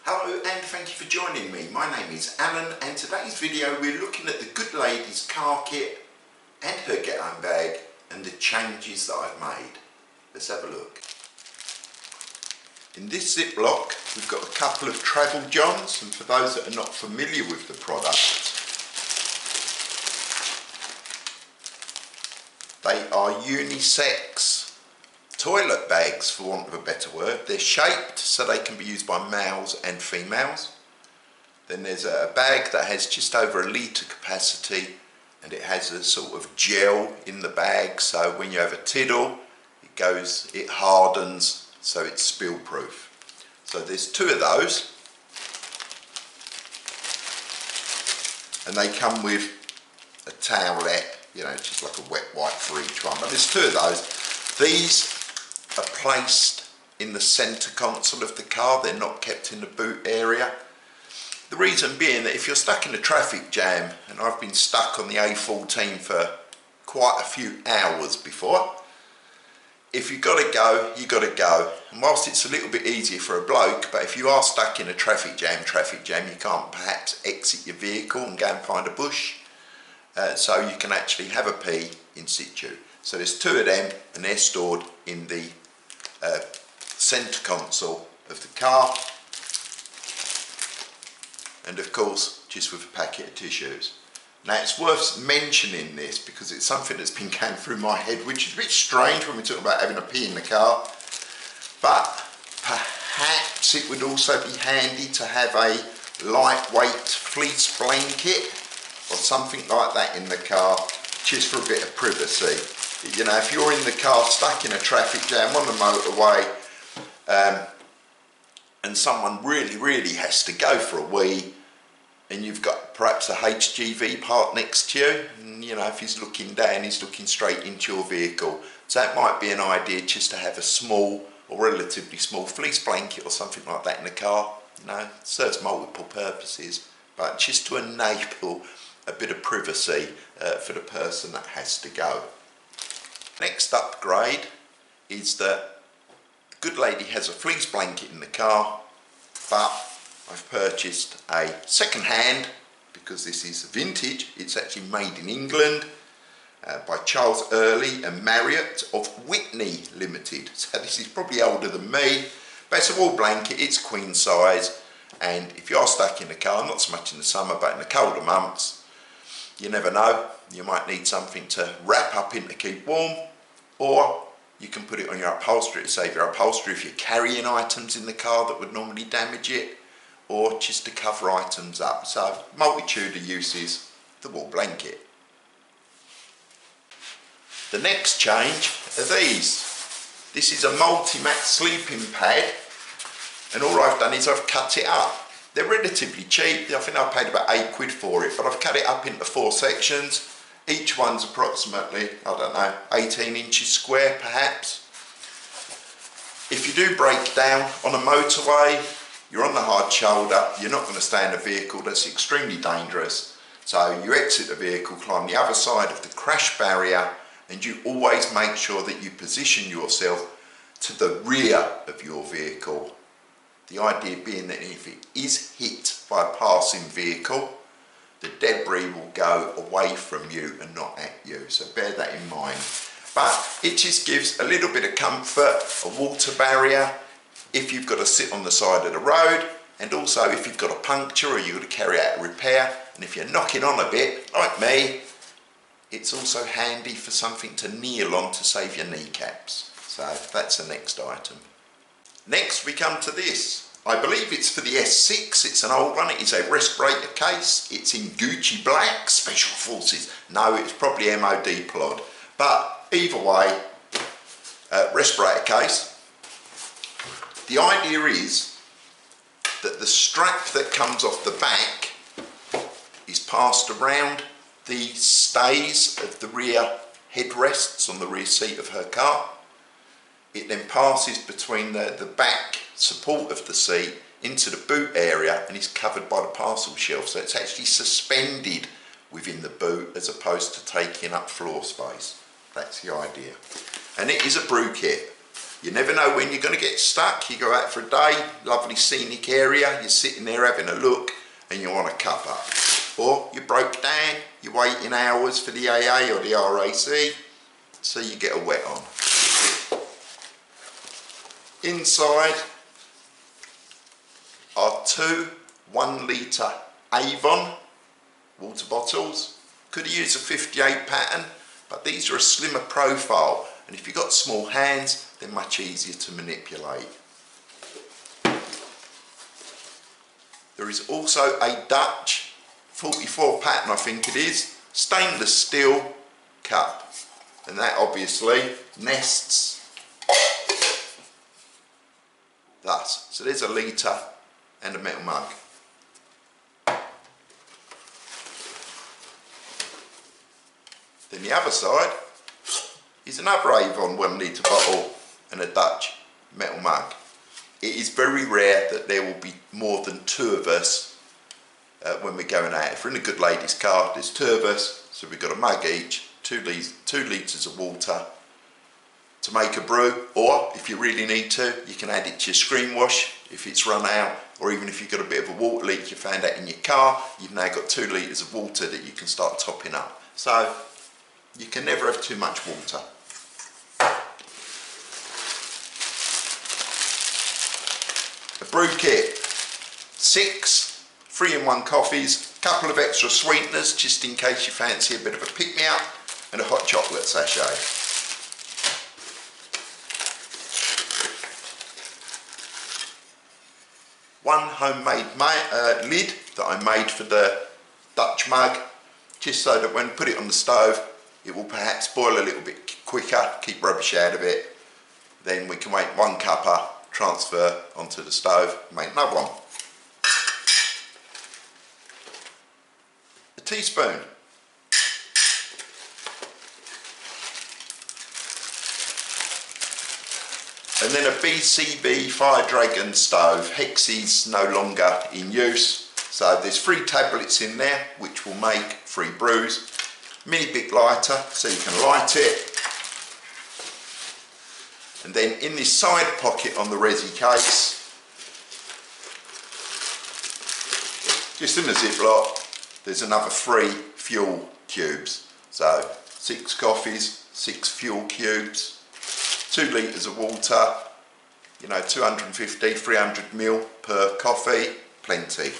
Hello and thank you for joining me. My name is Alan and today's video we're looking at the good lady's car kit and her get-home bag and the changes that I've made. Let's have a look. In this Ziploc we've got a couple of travel johns, and for those that are not familiar with the product, they are unisex toilet bags, for want of a better word. They're shaped so they can be used by males and females. Then there's a bag that has just over a litre capacity, and it has a sort of gel in the bag, so when you have a tiddle it hardens, so it's spill proof. So there's two of those, and they come with a towelette, you know, just like a wet wipe for each one, but there's two of those. These are placed in the centre console of the car, they're not kept in the boot area. The reason being that if you're stuck in a traffic jam, and I've been stuck on the A14 for quite a few hours before, if you've got to go, you've got to go. And whilst it's a little bit easier for a bloke, but if you are stuck in a traffic jam, you can't perhaps exit your vehicle and go and find a bush. So you can actually have a pee in situ. So there's two of them, and they're stored in the centre console of the car, and of course just with a packet of tissues. Now it's worth mentioning this because it's something that's been going through my head, which is a bit strange when we're talking about having a pee in the car, but perhaps it would also be handy to have a lightweight fleece blanket or something like that in the car, just for a bit of privacy. You know, if you're in the car stuck in a traffic jam on the motorway, and someone really has to go for a wee, and you've got perhaps a HGV parked next to you, and you know, if he's looking down, he's looking straight into your vehicle. So it might be an idea just to have a small or relatively small fleece blanket or something like that in the car. You know, it serves multiple purposes, but just to enable a bit of privacy for the person that has to go. Next upgrade is that the good lady has a fleece blanket in the car, but I've purchased a second hand, because this is vintage. It's actually made in England by Charles Early and Marriott of Whitney Limited. So this is probably older than me, but it's a wool blanket, it's queen size, and if you are stuck in the car, not so much in the summer but in the colder months, you never know, you might need something to wrap up in to keep warm, or you can put it on your upholstery to save your upholstery if you're carrying items in the car that would normally damage it, or just to cover items up. So multitude of uses, the wool blanket. The next change are these. This is a multi-mat sleeping pad, and all I've done is I've cut it up. They're relatively cheap. I think I paid about £8 for it, but I've cut it up into 4 sections. Each one's approximately, I don't know, 18 inches square perhaps. If you do break down on a motorway, you're on the hard shoulder, you're not going to stay in a vehicle, that's extremely dangerous. So you exit the vehicle, climb the other side of the crash barrier, and you always make sure that you position yourself to the rear of your vehicle. The idea being that if it is hit by a passing vehicle, the debris will go away from you and not at you, so bear that in mind. But it just gives a little bit of comfort, a water barrier if you've got to sit on the side of the road, and also if you've got a puncture or you've got to carry out a repair, and if you're knocking on a bit, like me, it's also handy for something to kneel on to save your kneecaps. So that's the next item. Next we come to this. I believe it's for the S6, it's an old one, it is a respirator case, it's in Gucci black, Special Forces. No, it's probably MOD plod, but either way, respirator case. The idea is that the strap that comes off the back is passed around the stays of the rear headrests on the rear seat of her car. It then passes between the back support of the seat into the boot area and is covered by the parcel shelf, so it's actually suspended within the boot as opposed to taking up floor space. That's the idea. And it is a Brew kit. You never know when you're going to get stuck. You go out for a day, lovely scenic area, you're sitting there having a look and you want a cup up. Or you broke down, you're waiting hours for the AA or the RAC, so you get a wet on. Inside are two 1 litre Avon water bottles. Could have used a 58 pattern, but these are a slimmer profile, and if you've got small hands, they're much easier to manipulate. There is also a Dutch 44 pattern, I think it is, stainless steel cup, and that obviously nests thus. So there's a litre and a metal mug. Then the other side is another Avon 1 litre bottle and a Dutch metal mug. It is very rare that there will be more than two of us when we're going out. If we're in a good lady's car, there's two of us, so we've got a mug each, 2 litres of water to make a brew, or if you really need to, you can add it to your screen wash if it's run out, or even if you've got a bit of a water leak, you found out in your car, you've now got 2 litres of water that you can start topping up. So you can never have too much water. The brew kit, 6 3-in-1 coffees, couple of extra sweeteners just in case you fancy a bit of a pick-me-up, and a hot chocolate sachet. One homemade lid that I made for the Dutch mug, just so that when I put it on the stove, it will perhaps boil a little bit quicker, keep rubbish out of it. Then we can make 1 cuppa, transfer onto the stove, make another one. A teaspoon. And then a BCB Fire Dragon stove. Hexie's no longer in use, so there's 3 tablets in there which will make 3 brews. Mini bit lighter so you can light it. And then in this side pocket on the resi case, just in a Ziploc, there's another 3 fuel cubes. So 6 coffees, 6 fuel cubes, 2 litres of water, you know, 250, 300 ml per coffee, plenty.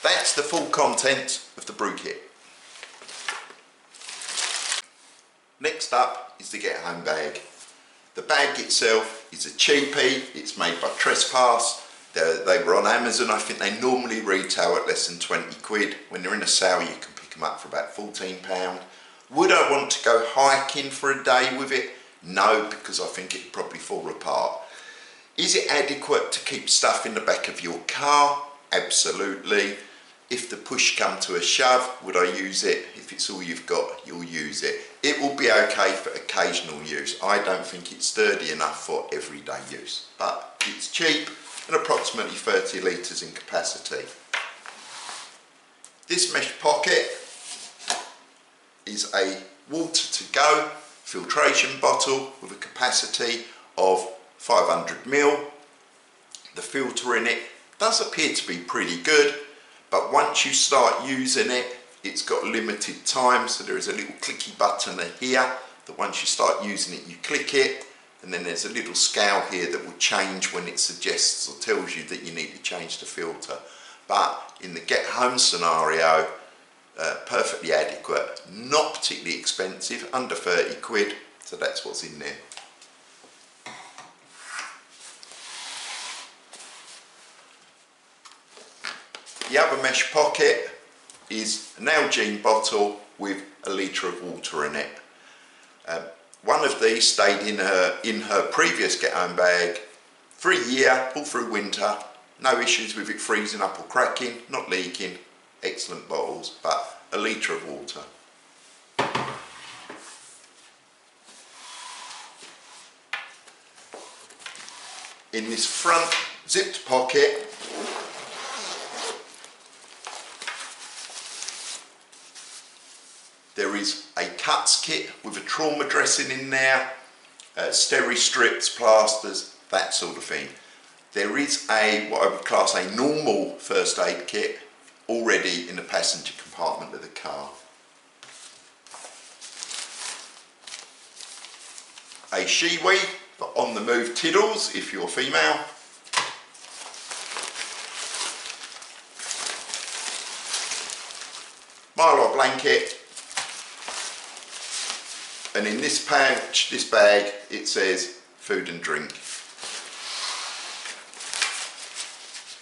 That's the full content of the brew kit. Next up is the get home bag. The bag itself is a cheapie, it's made by Trespass. They were on Amazon. I think they normally retail at less than 20 quid. When they're in a sale you can pick them up for about £14. Would I want to go hiking for a day with it? No, because I think it'd probably fall apart. Is it adequate to keep stuff in the back of your car? Absolutely. If the push come to a shove, would I use it? If it's all you've got, you'll use it. It will be okay for occasional use. I don't think it's sturdy enough for everyday use, but it's cheap and approximately 30 litres in capacity. This mesh pocket is a water to go filtration bottle with a capacity of 500 ml. The filter in it does appear to be pretty good, but once you start using it, it's got limited time, so there is a little clicky button here that once you start using it, you click it, and then there's a little scale here that will change when it suggests or tells you that you need to change the filter. But in the get home scenario, perfectly adequate, not particularly expensive, under 30 quid, so that's what's in there. The other mesh pocket is an Algene bottle with a litre of water in it. One of these stayed in her previous get home bag for a year, all through winter, no issues with it freezing up or cracking, not leaking, excellent bottles, but a litre of water. In this front zipped pocket, there is a cuts kit with a trauma dressing in there, steri strips, plasters, that sort of thing. There is what I would class a normal first aid kit already in the passenger compartment of the car. A shiwi for on the move tiddles if you're female. Mylar blanket. And in this pouch, this bag, it says food and drink.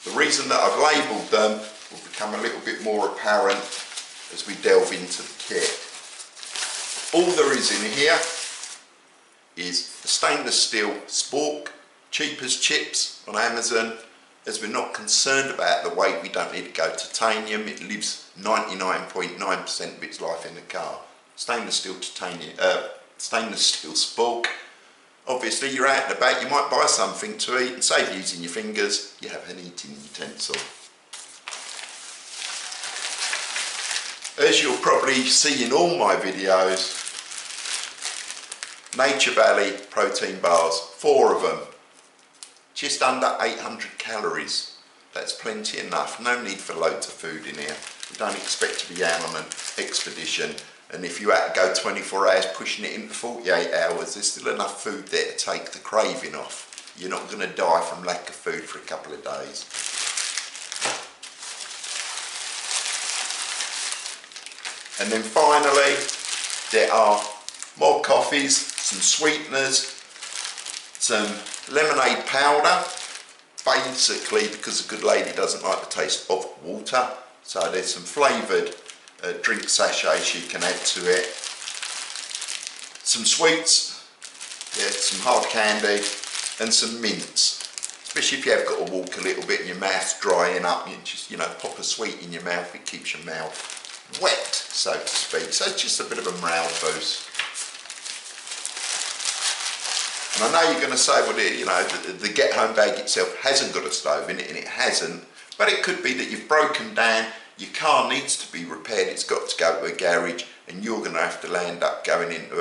The reason that I've labelled them will become a little bit more apparent as we delve into the kit. All there is in here is a stainless steel spork, cheap as chips on Amazon. As we're not concerned about the weight, we don't need to go titanium. It lives 99.9% of its life in the car. Stainless steel spork. Obviously, you're out and about, you might buy something to eat and save using your fingers. You have an eating utensil. As you'll probably see in all my videos, Nature Valley protein bars, 4 of them, just under 800 calories. That's plenty enough, no need for loads of food in here. We don't expect to be out on an expedition, and if you had to go 24 hours pushing it into 48 hours, there's still enough food there to take the craving off. You're not going to die from lack of food for a couple of days. And then finally, there are more coffees, some sweeteners, some lemonade powder, basically because a good lady doesn't like the taste of water. So there's some flavoured drink sachets you can add to it. Some sweets, yeah, some hard candy, and some mints. Especially if you have got to walk a little bit and your mouth's drying up, you just, pop a sweet in your mouth, it keeps your mouth wet, so to speak. So it's just a bit of a morale boost. And I know you're going to say, well, the get home bag itself hasn't got a stove in it, and it hasn't, but it could be that you've broken down, your car needs to be repaired, it's got to go to a garage, and you're going to have to land up going into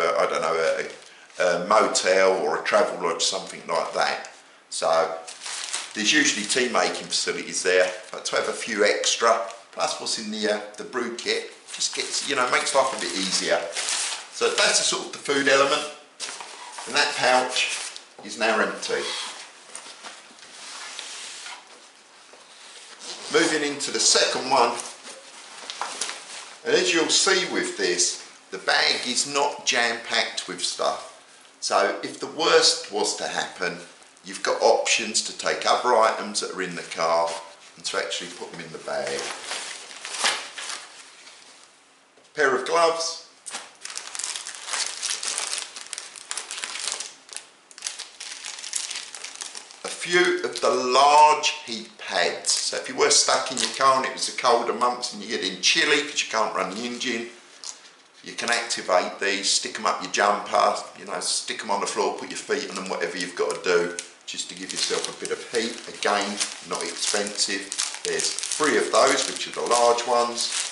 a motel or a travel lodge, something like that. So there's usually tea making facilities there, but to have a few extra, plus what's in the brew kit, just gets, makes life a bit easier. So that's the sort of the food element. And that pouch is now empty. Moving into the second one, and as you'll see with this, the bag is not jam-packed with stuff. So if the worst was to happen, you've got options to take other items that are in the car and to actually put them in the bag. Pair of gloves. A few of the large heat pads. So if you were stuck in your car and it was the colder months and you're getting chilly because you can't run the engine, you can activate these, stick them up your jumper, stick them on the floor, put your feet on them, whatever you've got to do, just to give yourself a bit of heat. Again, not expensive. There's 3 of those, which are the large ones,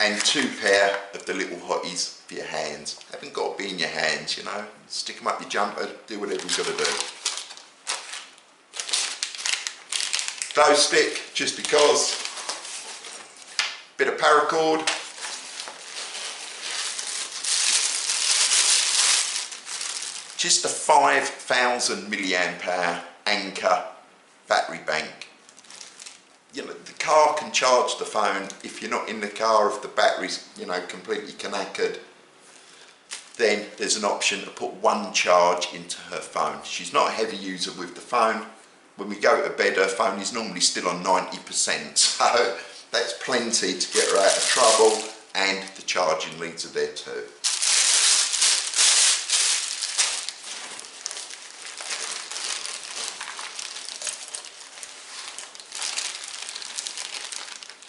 and 2 pair of the little hotties for your hands. Haven't got to be in your hands, stick them up your jumper, do whatever you've got to do. Glow stick, just because. Bit of paracord. Just a 5,000 milliamp hour Anchor battery bank. The car can charge the phone. If you're not in the car, if the battery's completely knackered, then there's an option to put 1 charge into her phone. She's not a heavy user with the phone. When we go to bed, her phone is normally still on 90%, so that's plenty to get her out of trouble, and the charging leads are there too.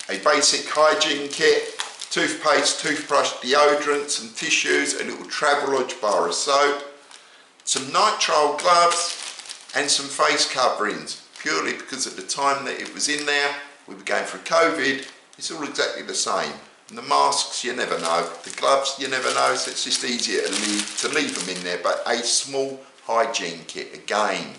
A basic hygiene kit, toothpaste, toothbrush, deodorant, some tissues, a little Travelodge bar of soap, some nitrile gloves and some face coverings, purely because at the time that it was in there, we were going through COVID, it's all exactly the same. And the masks, you never know. The gloves, you never know, so it's just easier to leave them in there. But a small hygiene kit, again,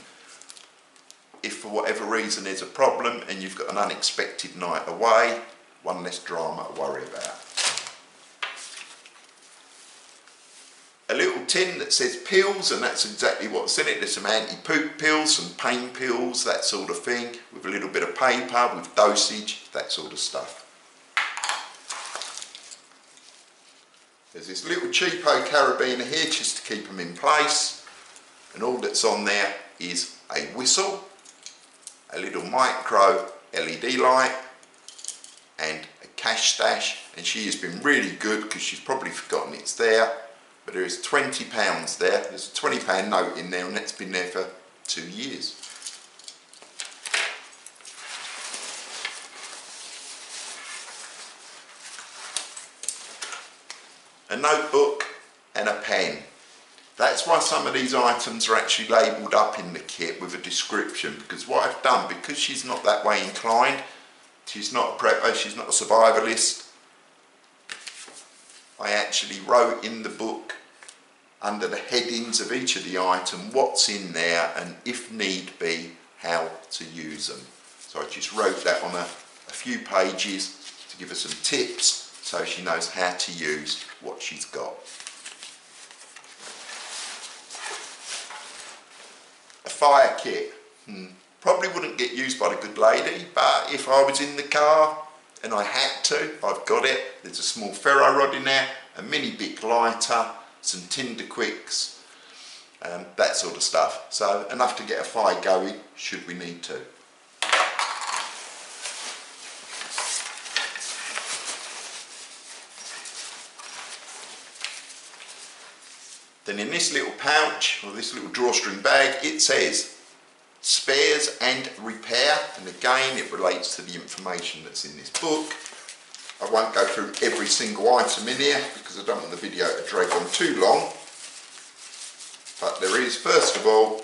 if for whatever reason there's a problem and you've got an unexpected night away, one less drama to worry about. A little tin that says pills, and that's exactly what's in it. There's some anti-poop pills, some pain pills, that sort of thing, with a little bit of paper, with dosage, that sort of stuff. There's this little cheapo carabiner here just to keep them in place, and all that's on there is a whistle, a little micro LED light, and a cash stash. And she has been really good because she's probably forgotten it's there, but there is £20 there. There's a £20 note in there, and it's been there for 2 years. A notebook and a pen. That's why some of these items are actually labelled up in the kit with a description, because what I've done, because she's not that way inclined, she's not a prepper, she's not a survivalist, I actually wrote in the book under the headings of each of the item what's in there, and if need be, how to use them. So I just wrote that on a few pages to give her some tips so she knows how to use what she's got. A fire kit. Probably wouldn't get used by the good lady, but if I was in the car and I had to, I've got it. There's a small ferro rod in there, a mini Bic lighter, some tinder quicks, that sort of stuff. So enough to get a fire going should we need to. Then in this little pouch, or this little drawstring bag, it says spares and repair, and again it relates to the information that's in this book. I won't go through every single item in here because I don't want the video to drag on too long. But there is, first of all,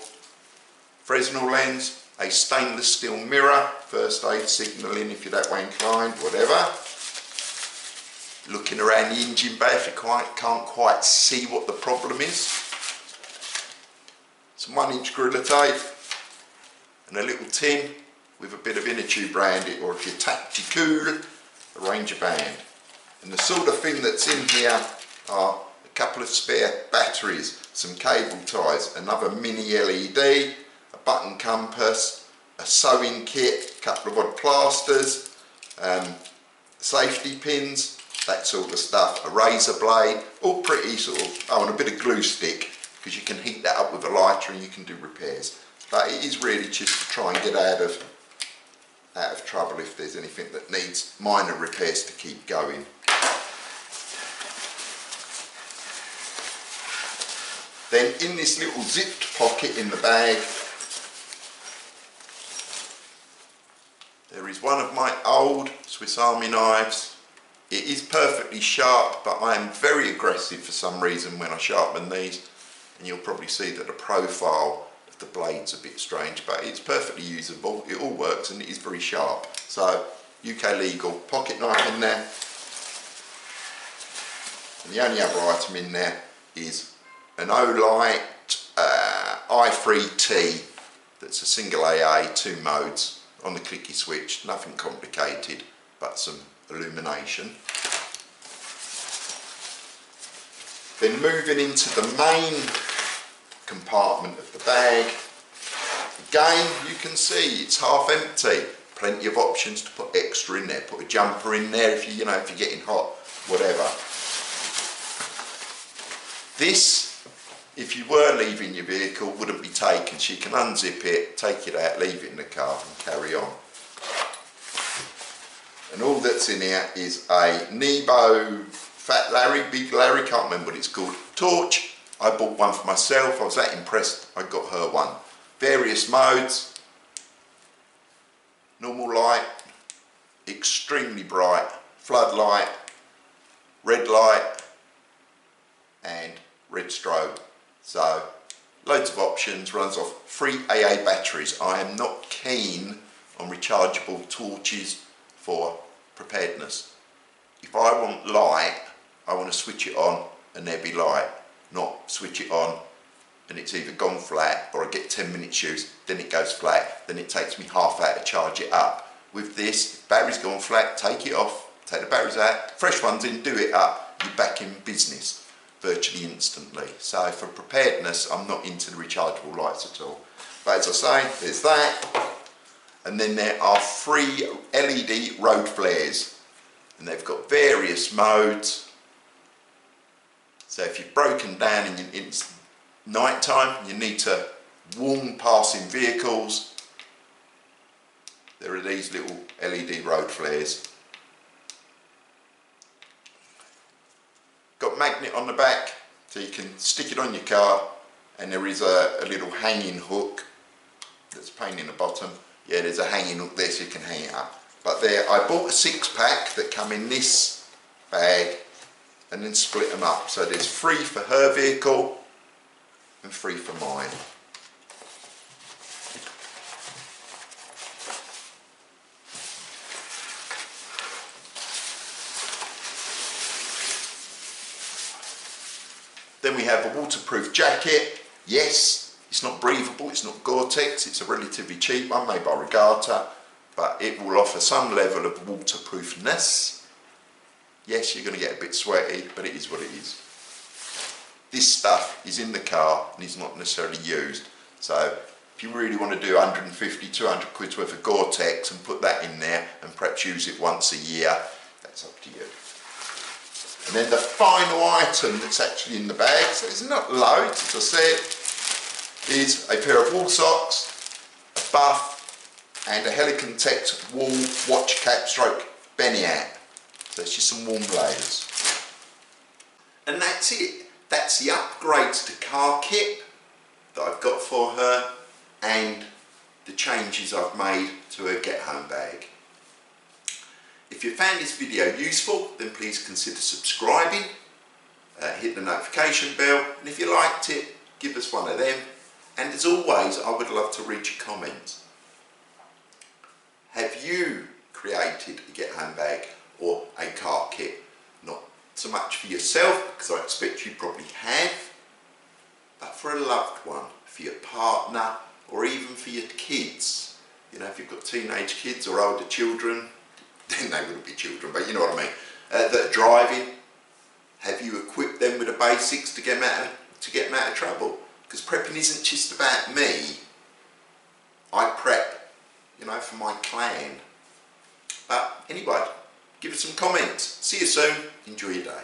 Fresnel lens, a stainless steel mirror, first aid signalling if you're that way inclined, whatever. Looking around the engine bay if you can't quite see what the problem is. Some 1-inch Gorilla Tape, and a little tin with a bit of inner tube around it, or if you're tactical, a Ranger band. And the sort of thing that's in here are a couple of spare batteries, some cable ties, another mini LED, a button compass, a sewing kit, a couple of odd plasters, safety pins, that sort of stuff, a razor blade, all pretty sort of, oh, and a bit of glue stick, because you can heat that up with a lighter and you can do repairs. But it is really just to try and get out of trouble if there's anything that needs minor repairs to keep going. Then in this little zipped pocket in the bag, there is one of my old Swiss Army knives. It is perfectly sharp, but I am very aggressive for some reason when I sharpen these, and you'll probably see that the profile of the blade's a bit strange, but it's perfectly usable. It all works and it is very sharp. So UK legal, pocket knife in there, and the only other item in there is an Olight i3T that's a single AA, 2 modes on the clicky switch, nothing complicated, but some illumination. Then moving into the main compartment of the bag, again you can see it's half empty. Plenty of options to put extra in there. Put a jumper in there if you know if you're getting hot, whatever. This, if you were leaving your vehicle, wouldn't be taken. So you can unzip it, take it out, leave it in the car and carry on. And all that's in here is a Nebo Fat Larry, Big Larry, can't remember what it's called, torch. I bought one for myself, I was that impressed, I got her one. Various modes, normal light, extremely bright, floodlight, red light, and red strobe. So, loads of options, runs off 3 AA batteries. I am not keen on rechargeable torches for preparedness. if I want light, I want to switch it on and there be light, not switch it on and it's either gone flat or I get 10 minutes use, then it goes flat, then it takes me half hour to charge it up. With this, if battery's gone flat, take it off, take the batteries out, fresh ones in, do it up, you're back in business virtually instantly. So for preparedness, I'm not into the rechargeable lights at all. But as I say, there's that. And then there are 3 LED road flares. And they've got various modes. So if you've broken down and it's night time, you need to warn passing vehicles, there are these little LED road flares. Got magnet on the back, so you can stick it on your car, and there is a little hanging hook that's a pain in the bottom. Yeah, there's a hanging hook there so you can hang it up. But there, I bought a 6-pack that come in this bag and then split them up. So there's 3 for her vehicle and 3 for mine. Then we have a waterproof jacket. Yes, it's not breathable, it's not Gore-Tex, it's a relatively cheap one made by Regatta, but it will offer some level of waterproofness. Yes, you're going to get a bit sweaty, but it is what it is. This stuff is in the car and is not necessarily used. So if you really want to do 150, 200 quid's worth of Gore-Tex and put that in there and perhaps use it once a year, that's up to you. And then the final item that's actually in the bag, so it's not loads, as I said, is a pair of wool socks, a buff, and a Helicon Tex wool watch cap stroke benny hat. So it's just some warm layers. And that's it. That's the upgrades to car kit that I've got for her and the changes I've made to her get home bag. If you found this video useful, then please consider subscribing, hit the notification bell, and if you liked it, give us one of them. And as always, I would love to read your comments. Have you created a get home bag or a car kit? Not so much for yourself, because I expect you probably have, but for a loved one, for your partner, or even for your kids. You know, if you've got teenage kids or older children, then they wouldn't be children, but you know what I mean, that are driving. Have you equipped them with the basics to get them out of trouble? Because prepping isn't just about me. I prep, you know, for my clan. But anyway, give us some comments. See you soon. Enjoy your day.